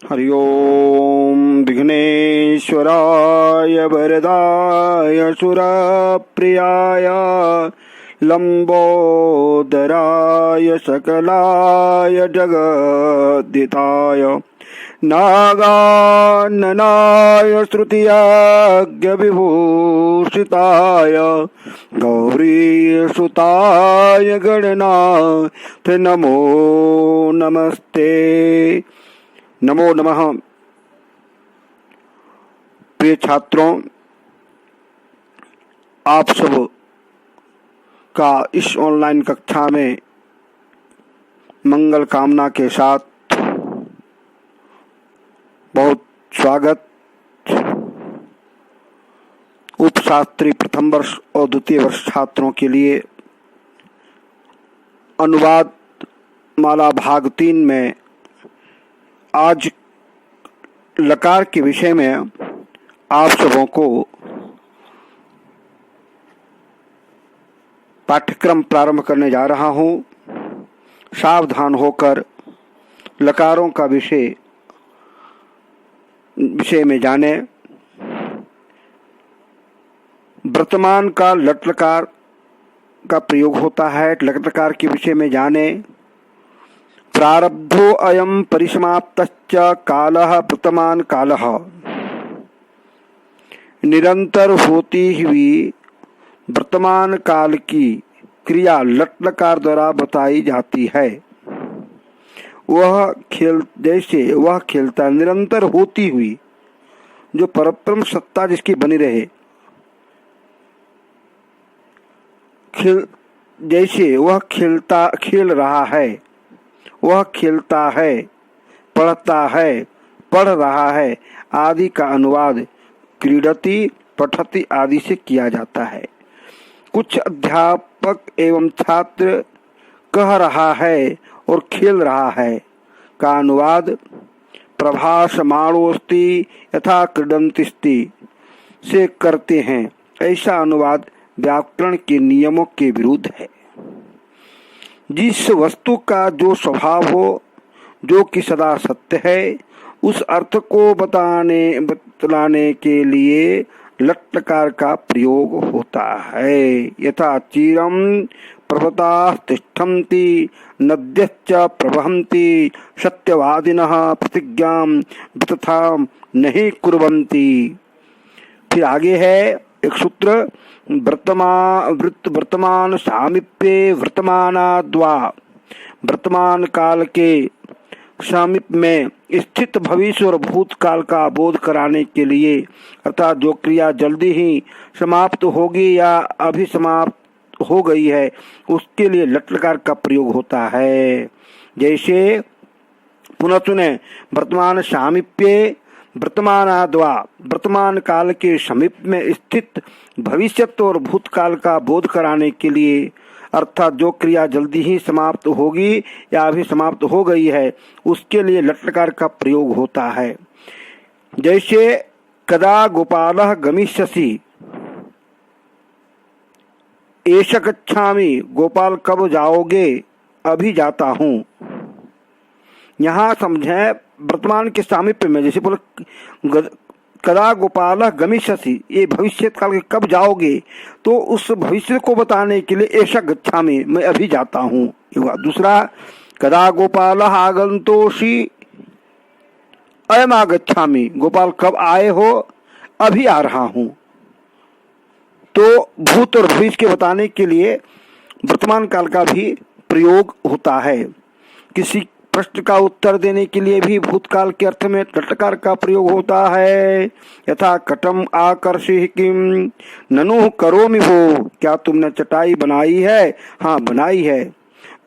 हरि ओम विघ्नेश्वराय वरदाय सुरप्रियाय लंबोदराय सकलाय जगद्दिताय नागाननाय श्रुतियज्ञविभूषिताय गौरीसुताय गणनाथ नमो नमस्ते। नमो नमः। प्रिय छात्रों, आप सब का इस ऑनलाइन कक्षा में मंगल कामना के साथ बहुत स्वागत। उपशास्त्री प्रथम वर्ष और द्वितीय वर्ष छात्रों के लिए अनुवाद माला भाग 3 में आज लकार के विषय में आप सबों को पाठ्यक्रम प्रारंभ करने जा रहा हूं। सावधान होकर लकारों का विषय में जाने। वर्तमान का लट लकार का प्रयोग होता है। लट लकार के विषय में जाने। प्रारब्धो अयम परिसमाप्तश्च कालः वर्तमान कालः। निरंतर होती हुई वर्तमान काल की क्रिया लट लकार द्वारा बताई जाती है। जैसे वह खेलता निरंतर होती हुई जो परब्रह्म सत्ता जिसकी बनी रहे, जैसे वह खेल रहा है, वह खेलता है, पढ़ता है, पढ़ रहा है आदि का अनुवाद क्रीडति, पठति आदि से किया जाता है। कुछ अध्यापक एवं छात्र कह रहा है और खेल रहा है का अनुवाद प्रभासमाणोस्ति यथा क्रीडन्तिस्ति से करते हैं। ऐसा अनुवाद व्याकरण के नियमों के विरुद्ध है। जिस वस्तु का जो स्वभाव हो, जो कि सदा सत्य है, उस अर्थ को बतलाने के लिए लट लकार का प्रयोग होता है। यथा चीरम प्रभताः तिष्ठन्ति नद्यश्च प्रवहन्ति सत्यवादिनः प्रतिज्ञां व्यथां नहीं कुर्वन्ति। फिर आगे है एक सूत्र, वर्तमान सामीप्ये वर्तमानाद्वा। वर्तमान काल के सामीप में स्थित भविष्य और भूतकाल का बोध कराने के लिए, अर्थात जो क्रिया जल्दी ही समाप्त होगी या अभी समाप्त हो गई है, उसके लिए लट लकार का प्रयोग होता है। जैसे पुनः सुने, वर्तमान सामीप्ये वर्तमानाद्वा। वर्तमान काल के समीप में स्थित भविष्यत और भूतकाल का बोध कराने के लिए, अर्थात जो क्रिया जल्दी ही समाप्त होगी या अभी समाप्त हो गई है, उसके लिए लट लकार का प्रयोग होता है। जैसे कदा गोपालः गमिष्यसि एष गच्छामि। गोपाल कब जाओगे? अभी जाता हूँ। यहाँ समझे वर्तमान के सामीप्य में, जैसे बोले कदा गोपालः गमिष्यसि, ये भविष्य काल के कब जाओगे, तो उस भविष्य को बताने के लिए एष गच्छामि, मैं अभी जाता हूँ। दूसरा, कदा गोपालः आगन्तोषि अयम् आगच्छामि। गोपाल कब आए हो? अभी आ रहा हूँ। तो भूत और भविष्य के बताने के लिए वर्तमान काल का भी प्रयोग होता है। किसी प्रश्न का उत्तर देने के लिए भी भूतकाल के अर्थ में लट लकार का प्रयोग होता है। यथा कटम आकर्षि किम ननु करोमि भो। क्या तुमने चटाई बनाई है? हाँ, बनाई है।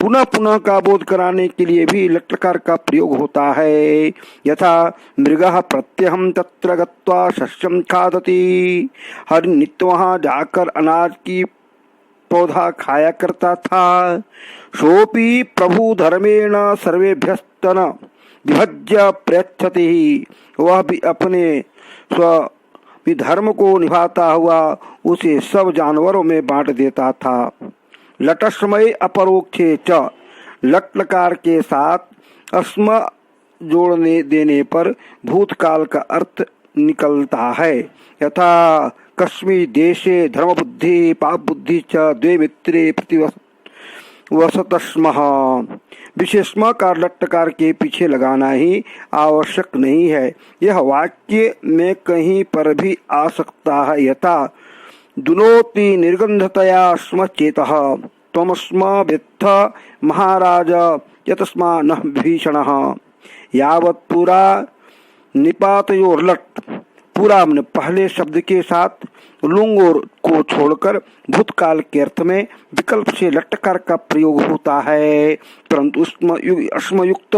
पुनः पुनः का बोध कराने के लिए भी लट लकार का प्रयोग होता है। यथा मृगः प्रत्यहम तत्र गत्वा शस्यं खादति। हर नित्य वहाँ जाकर अनाज की पौधा खाया करता था। सोपि प्रभु धर्मेण सर्वेभ्यस्तन विभज्य प्रयच्छति। वह भी अपने धर्म को निभाता हुआ उसे सब जानवरों में बांट देता था। लटस्मय अपरोक्षे च। लट लकार के साथ अस्म जोड़ने देने पर भूतकाल का अर्थ निकलता है। यथा कस्मी देशे धर्म बुद्धि पाप बुद्धि च द्वे मित्रे प्रतिवसतस्मः। विशेषण का लट्टकार के पीछे लगाना ही आवश्यक नहीं है। यह वाक्य में कहीं पर भी आ सकता है। यथा दुनोति निर्गंधतया स्म चेतः त्वमस्म वित्थ महाराज यतस्मा न भीषणः। यावत् पुरा निपातयोर्लट्, पूरा में पहले शब्द के साथ लुंग को छोड़कर भूतकाल के अर्थ में विकल्प से लट्टकार का प्रयोग होता है, परंतु अस्मयुक्त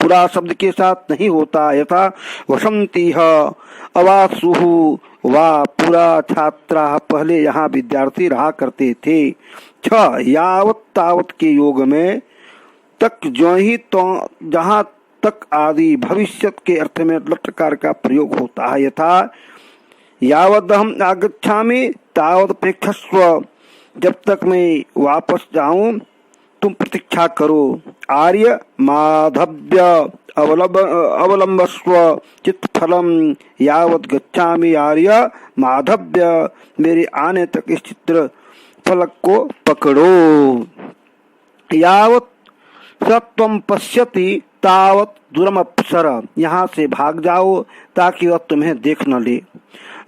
पुरा शब्द के साथ नहीं होता। यथा वसंती अवासुः वा पुरा छात्रा, पहले यहाँ विद्यार्थी रहा करते थे। छ यावत् तावत् के योग में तक जो ही तो जहाँ तक आदि भविष्यत के अर्थ में लट्टकार का प्रयोग होता है। यथा यावत् हम आगच्छामि तावत् प्रेक्षस्व, जब तक मैं वापस जाऊं तुम प्रतीक्षा करो। आर्य माधव्य अवलंबस्व चित्तफलम, यावत् गच्छामि आर्य माधव्य, मेरे आने तक इस चित्र फलक को पकड़ो। यावत् सत्वम पश्यति तावत् दूरमप्सर, यहाँ से भाग जाओ ताकि वह तुम्हें देख न ले।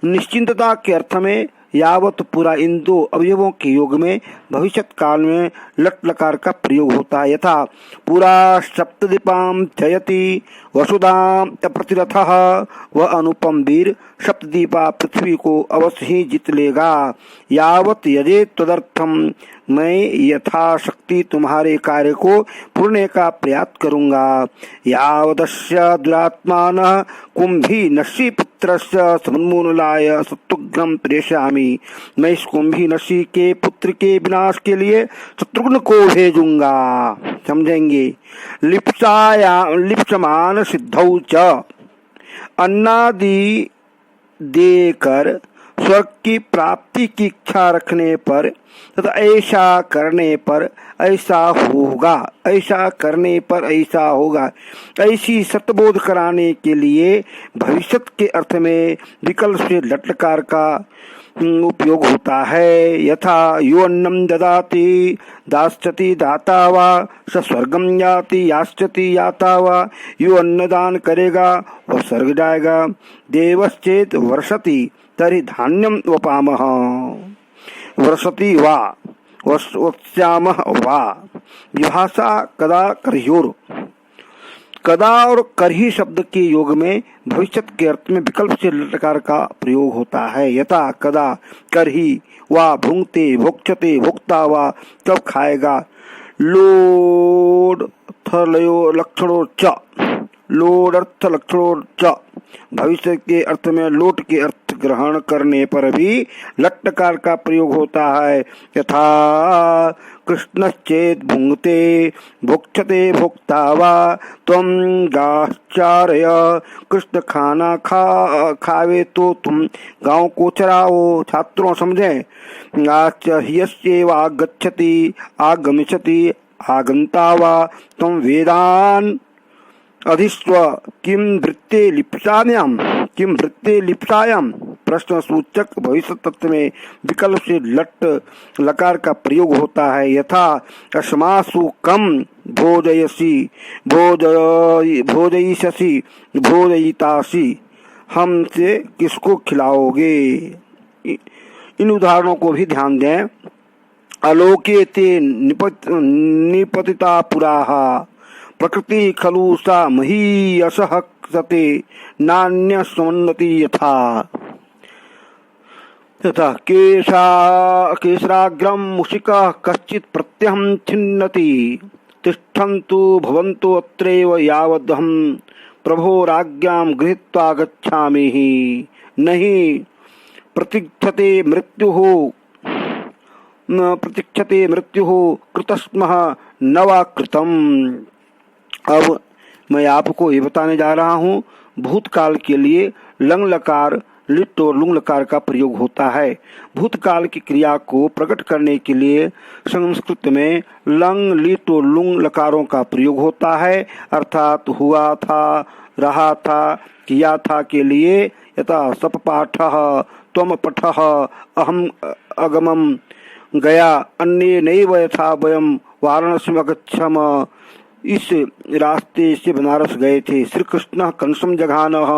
निश्चिंतता के अर्थ में यावत् पूरा इन दो अवयवों के योग में भविष्यत काल में लट लकार का प्रयोग होता है। यथा पूरा सप्तदीपां जयति वसुधाम अप्रतिरथः, वह अनुपम वीर सप्तदीपा पृथ्वी को अवश्य ही जीत लेगा। यावत् यजे तदर्थम, मैं यथाशक्ति तुम्हारे कार्य को पूर्ण का प्रयास करूंगा। यावदस्य दुरात्मानः कुंभी नशी पुत्रस्य सन्मूलनाय शत्रुघ्नं प्रेषयामि, मैं इस कुंभी नशी के पुत्र के विनाश के लिए शत्रुघ्न को भेजूंगा। समझेंगे। लिप्समान सिद्धौ च, अन्नादि देकर स्वर्ग की प्राप्ति की इच्छा रखने पर तथा ऐसा करने पर ऐसा होगा, ऐसा करने पर ऐसा होगा, ऐसी सतबोध कराने के लिए भविष्यत के अर्थ में विकल्प से लट्लकार का उपयोग होता है। यथा यो अन्नम ददाति दास्यति दाता वा, स स्वर्गम याति यास्यति याता वा, यो अन्नदान करेगा वह स्वर्ग जाएगा। देवश्चेत वर्षति तर्हि धान्यम वपामः, वर्षति वा वक्ष्यामः वा। विभाषा कदा करह्योर, कदा और करही शब्द के योग में भविष्यत के अर्थ में विकल्प से लट्लकार का प्रयोग होता है। यथा कदा करही वा भुंक्ते भोक्षते भोक्ता वा, कब खाएगा। लोड थलयो लक्षणों च, लोड अर्थ लक्षणों च, भविष्य के अर्थ में लोट के अर्थ ग्रहण करने पर भी लट्लकार का प्रयोग होता है। यथा कृष्णश्चेत भुंक्ते भोक्षते भोक्ता वा, त्वं गाश्चारय, कृष्ण खाना खावे तो तुम गांव को चराओ। छात्रों समझें। आच्यस्येव गच्छति आगमिष्यति आगंता वा, त्वं वेदान अधिस्व किम वृत्ते लिप्सायाम, किम वृत्ते लिप्सायाम। प्रश्न सूचक भविष्य तत्व में विकल्प से लट लकार का प्रयोग होता है। यथा अस्मासु कम भोजयसि भोजयिष्यसि भोजयितासि, हमसे किसको खिलाओगे। इन उदाहरणों को भी ध्यान दें। आलोके ते निपतिता पुराः, प्रकृति खलु सा महीयसः सते नान्य समुन्नति यथा। तथा केसराग्रम मुशिकः कश्चित् प्रत्यहं छिन्नति, तिष्ठन्तु भवन्तु अत्रैव यावदहं प्रभोराज्ञां गृहीत्वा गच्छामि। नहीं प्रतीक्षते मृत्युः कृतस्मः न वा कृतम्। अब मैं आपको ये बताने जा रहा हूँ भूतकाल के लिए लंग लकार लिट और लुंग लकार का प्रयोग होता है। भूतकाल की क्रिया को प्रकट करने के लिए संस्कृत में लंग, लिट और लुंग लकारों का प्रयोग होता है, अर्थात हुआ था, रहा था, किया था के लिए यथा सप पाठः, त्वम पठः, अहम अगमम, गया, अन्ये नैव यथा वयम वाराणसी अगच्छम, इस रास्ते से बनारस गए थे, श्री कृष्ण कंसम जघानः।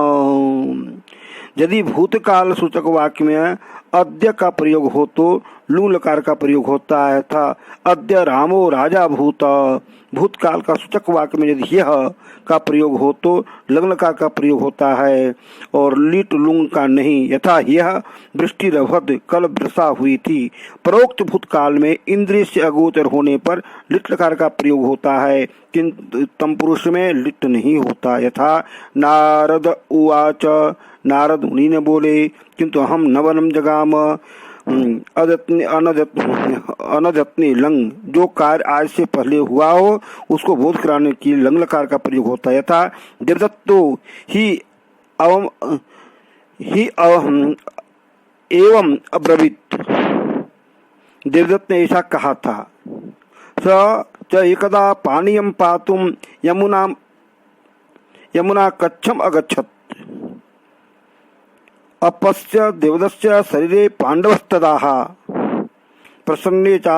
यदि भूतकाल सूचक वाक्य में अद्य का प्रयोग हो तो लुंग लकार का प्रयोग होता है था अद्य रामो राजा भूत। भूतकाल का सूचक वाक्य में यदि यह का प्रयोग हो तो लंग लकार का प्रयोग होता है और लिट लुंग का नहीं, यथा यह वृष्टि रभद, कल वर्षा हुई थी। परोक्त भूतकाल में इंद्रिय से अगोचर होने पर लिट लकार का प्रयोग होता है, किंतु तमपुरुष में लिट नहीं होता। यथा नारद उवाच, नारद मुनि ने बोले, किंतु हम नवनम जगाम अनजत्नि लंग, जो कार्य आज से पहले हुआ हो उसको बोध कराने के लिए लंग लकार का प्रयोग होता है। यथा देवदत्तो ही एवं अब्रवीत, देवदत्त ने ऐसा कहा था। स च एकदा पानीयं पातुं यमुना कच्छम अगच्छत्, अपश्य देवदस्य शरीरे पांडवस्तदाः, प्रसन्ने चा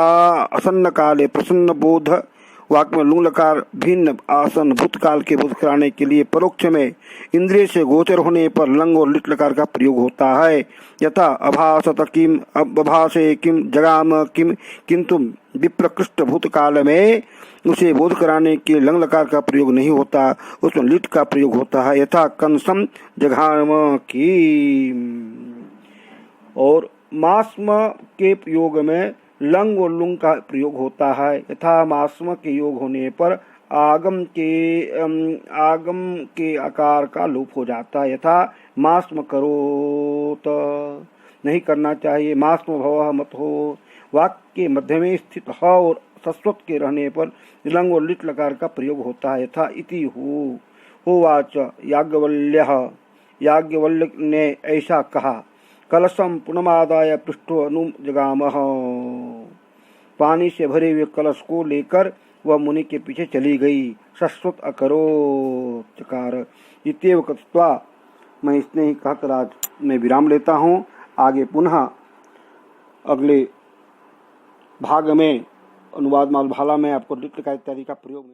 आसन्न काले, प्रसन्न बोध वाक्य में लुंग लकार भिन्न आसन भूतकाल के बोध कराने के लिए परोक्ष में इंद्रिय से गोचर होने पर लंग और लिट लकार का प्रयोग होता है। यथा अभासत किम, अभासे किम, जगाम किम, किंतु विप्रकृष्ट भूतकाल में उसे बोध कराने के लंग लकार का प्रयोग नहीं होता, उसमें लिट का प्रयोग होता है। यथा कंसम जघाम की। और मास्म के प्रयोग में लंग और लुंग का प्रयोग होता है। यथा मास्म के योग होने पर आगम के आकार का लोप हो जाता है। यथा मास्म करोत, नहीं करना चाहिए। मास्म भवः मत हो। वाक्य के मध्य में स्थित ह और सस्वत के रहने पर लंग और लिट लकार का प्रयोग होता है। यथा इति होवाच याज्ञवल्क्यः, याज्ञवल्क्य ने ऐसा कहा। कलशम पुनमादाय पृष्ठो अनुजगामः, पानी से भरे हुए कलश को लेकर वह मुनि के पीछे चली गई। सस्वत अकरो चकार इत्येव कत्वा। मैं इसने ही कहकर आज मैं विराम लेता हूँ। आगे पुनः अगले भाग में अनुवाद मालभाला में आपको लिट लकार इत्यादि का प्रयोग